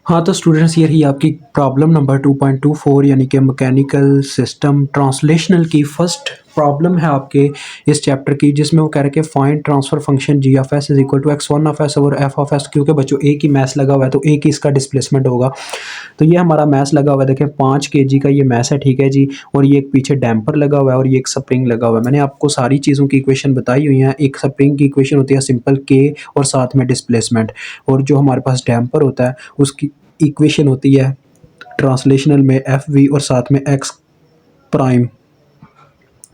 हाँ, तो स्टूडेंट्स ये रही आपकी प्रॉब्लम नंबर 2.24 यानी कि मैकेनिकल सिस्टम ट्रांसलेशनल की फर्स्ट प्रॉब्लम है आपके इस चैप्टर की, जिसमें वो कह रहे हैं कि find transfer function G of S is equal to X one of S over F of S. क्योंकि बच्चों एक ही मैथ लगा हुआ है तो एक ही इसका डिस्प्लेसमेंट होगा। तो ये हमारा मैथ लगा हुआ है, देखें 5 kg का ये मैथ है, ठीक है जी। और ये एक पीछे डैम्पर लगा हुआ है और ये एक स्प्रिंग लगा हुआ है। मैंने आपको सारी चीज़ों की इक्वेशन बताई हुई है। एक स्प्रिंग की इक्वेशन होती है सिंपल के और साथ में डिस्प्लेसमेंट, और जो हमारे पास डैम्पर होता है उसकी इक्वेशन होती है ट्रांसलेशनल में एफ वी और साथ में एक्स प्राइम,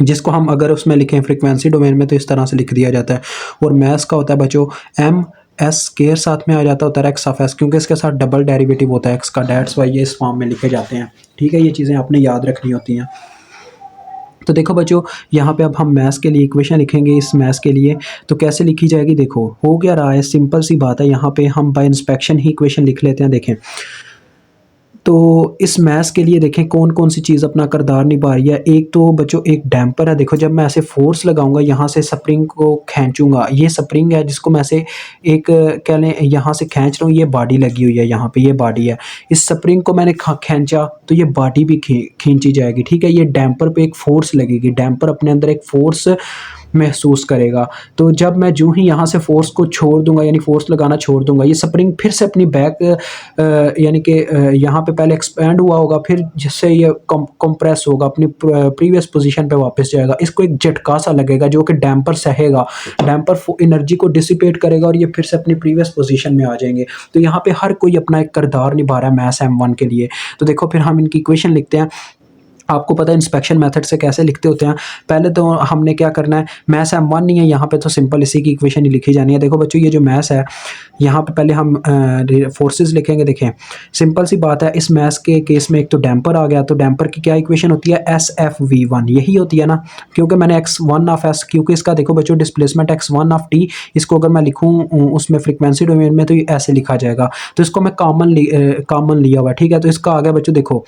जिसको हम अगर उसमें लिखें फ्रीक्वेंसी डोमेन में तो इस तरह से लिख दिया जाता है। और मैथ्स का होता है बच्चों एम एस स्केयर साथ में आ जाता होता है एक्स ऑफ एस, क्योंकि इसके साथ डबल डेरिवेटिव होता है एक्स का, डेट्स वाई ये इस फॉर्म में लिखे जाते हैं। ठीक है, ये चीज़ें आपने याद रखनी होती हैं। तो देखो बच्चों, यहाँ पे अब हम मैथ्स के लिए इक्वेशन लिखेंगे। इस मैथ्स के लिए तो कैसे लिखी जाएगी, देखो हो क्या रहा है, सिंपल सी बात है। यहाँ पे हम बाय इंस्पेक्शन ही इक्वेशन लिख लेते हैं। देखें तो इस मैथ्स के लिए देखें कौन कौन सी चीज़ अपना किरदार निभा रही है। एक तो बच्चों एक डैम्पर है। देखो जब मैं ऐसे फोर्स लगाऊंगा, यहाँ से स्प्रिंग को खींचूंगा, ये स्प्रिंग है जिसको मैं ऐसे एक कह लें यहाँ से खींच रहा हूँ, ये बॉडी लगी हुई है, यहाँ पे ये बॉडी है। इस स्प्रिंग को मैंने खींचा तो ये बॉडी भी खींची जाएगी। ठीक है, ये डैम्पर पे एक फोर्स लगेगी, डैम्पर अपने अंदर एक फोर्स महसूस करेगा। तो जब मैं जो ही यहाँ से फोर्स को छोड़ दूंगा, यानी फोर्स लगाना छोड़ दूंगा, ये स्प्रिंग फिर से अपनी बैक यानी कि यहाँ पे पहले एक्सपैंड हुआ होगा, फिर जिससे ये कंप्रेस होगा, अपनी प्रीवियस पोजीशन पे वापस जाएगा। इसको एक झटका सा लगेगा जो कि डैम्पर सहेगा, डैम्पर एनर्जी को डिसिपेट करेगा और ये फिर से अपनी प्रीवियस पोजीशन में आ जाएंगे। तो यहाँ पे हर कोई अपना एक किरदार निभा रहा है मैथ्स M1 के लिए। तो देखो फिर हम इनकी इक्वेशन लिखते हैं। आपको पता है इंस्पेक्शन मेथड से कैसे लिखते होते हैं। पहले तो हमने क्या करना है, मैथ्स M1 नहीं है यहाँ पे, तो सिंपल इसी की इक्वेशन ही लिखी जानी है। देखो बच्चों, ये जो मैथ्स है यहाँ पे पहले हम फोर्सेस लिखेंगे। देखें सिंपल सी बात है, इस मैथ्स के केस में एक तो डैम्पर आ गया, तो डैम्पर की क्या इक्वेशन होती है, SF_V1 यही होती है ना, क्योंकि मैंने x1 ऑफ s, क्योंकि इसका देखो बच्चों डिस्प्लेसमेंट x1 ऑफ t, इसको अगर मैं लिखूँ उसमें फ्रीक्वेंसी डोमेन में तो ये ऐसे लिखा जाएगा। तो इसको मैं कॉमन लिया हुआ, ठीक है। तो इसका आ गया बच्चों, देखो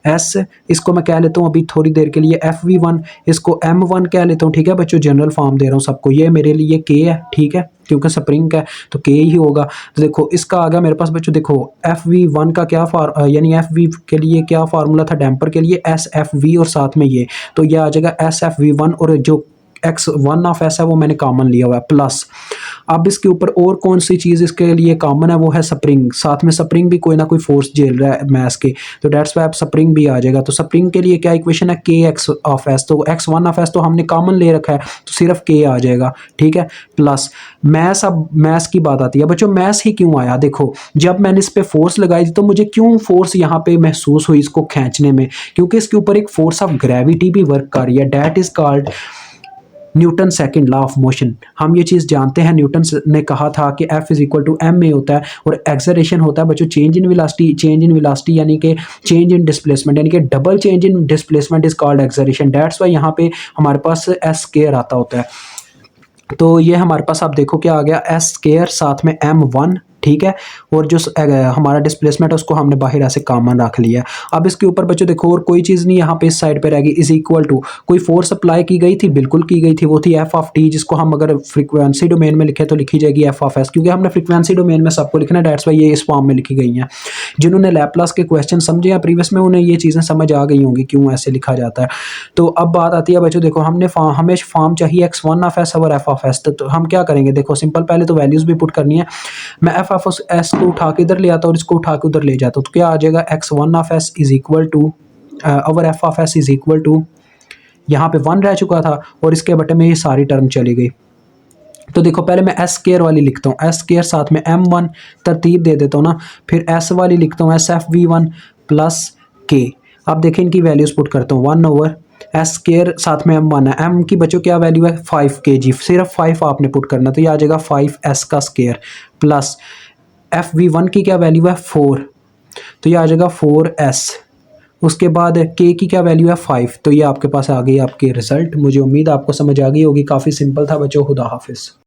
s, इसको मैं कह लेता हूँ अभी थोड़ी देर के लिए FV1, इसको M1 कह लेता हूँ। ठीक है बच्चों, जनरल फॉर्म दे रहा हूँ सबको, ये मेरे लिए K है, ठीक है, क्योंकि स्प्रिंग है तो K ही होगा। तो देखो इसका आ गया मेरे पास बच्चों, देखो FV1 का क्या यानी FV के लिए क्या फार्मूला था डैम्पर के लिए, SFV और साथ में ये, तो ये आ जाएगा SFV1, और जो x1 ऑफ s है वो मैंने कॉमन लिया हुआ है प्लस। अब इसके ऊपर और कौन सी चीज़ इसके लिए कॉमन है, वो है स्प्रिंग। साथ में स्प्रिंग भी कोई ना कोई फोर्स झेल रहा है मैस के, तो डेट्स वाई अब स्प्रिंग भी आ जाएगा। तो स्प्रिंग के लिए क्या इक्वेशन है, के एक्स ऑफ एस, तो x1 ऑफ एस तो हमने कॉमन ले रखा है तो सिर्फ के आ जाएगा, ठीक है, प्लस मैस। अब मैस की बात आती है बच्चों, मैस ही क्यों आया, देखो जब मैंने इस पर फोर्स लगाई थी तो मुझे क्यों फोर्स यहाँ पे महसूस हुई इसको खींचने में, क्योंकि इसके ऊपर एक फोर्स ऑफ ग्रेविटी भी वर्क कर रही है, that is called Newton second law of motion. हम ये चीज़ जानते हैं, न्यूटन ने कहा था कि F is equal to M A होता है, और एक्सलरेशन होता है बच्चों change in velocity, change in velocity यानी कि चेंज इन डिस्प्लेसमेंट, यानी कि double change in displacement is called acceleration. That's why यहाँ पे हमारे पास एस स्क्वायर आता होता है। तो ये हमारे पास आप देखो क्या आ गया, एस स्क्वायर साथ में M1, ठीक है, और जो हमारा डिस्प्लेसमेंट है उसको हमने बाहर ऐसे कॉमन रख लिया। अब इसके ऊपर बच्चों देखो और कोई चीज़ नहीं यहाँ पे इस साइड पे रहेगी, इज इक्वल टू कोई फोर्स अप्लाई की गई थी, बिल्कुल की गई थी, वो थी एफ ऑफ टी, जिसको हम अगर फ्रीक्वेंसी डोमेन में लिखे तो लिखी जाएगी एफ ऑफ एस, क्योंकि हमने फ्रीक्वेंसी डोमेन में सबको लिखना है। डेट्स वाई ये इस फॉर्म में लिखी गई हैं। जिन्होंने लैपलास के क्वेश्चन समझे हैं प्रीवियस में, उन्हें ये चीज़ें समझ आ गई होंगी क्यों ऐसे लिखा जाता है। तो अब बात आती है बच्चों, देखो हमने हमें फॉर्म चाहिए x1 ऑफ एस और एफ ऑफ एस। तो हम क्या करेंगे, देखो सिंपल पहले तो वैल्यूज़ भी पुट करनी है। मैं एफ ऑफ एस को उठा के इधर ले आता हूँ और इसको उठा के उधर ले जाता हूँ, तो क्या आ जाएगा, x1 of S is equal to और F of S is equal to, यहाँ पे 1 रह चुका था और इसके बटे में ये सारी टर्म चली गई। तो देखो पहले मैं एस स्क्वायर वाली लिखता हूँ, एस स्क्वायर साथ में M1 तरतीब दे देता हूँ ना, फिर एस वाली लिखता हूँ SFV1 प्लस के। अब देखें इनकी वैल्यूज पुट करता हूँ, 1 ओवर एस स्क्वायर साथ में M1 है, M की बच्चों क्या वैल्यू है 5 kg, सिर्फ 5 आपने पुट करना, तो ये आ जाएगा 5s का स्क्वायर प्लस FV1 की क्या वैल्यू है 4, तो ये आ जाएगा 4s। उसके बाद k की क्या वैल्यू है 5, तो ये आपके पास आ गई आपकी रिजल्ट। मुझे उम्मीद आपको समझ आ गई होगी, काफ़ी सिंपल था बच्चों। खुदा हाफिज़।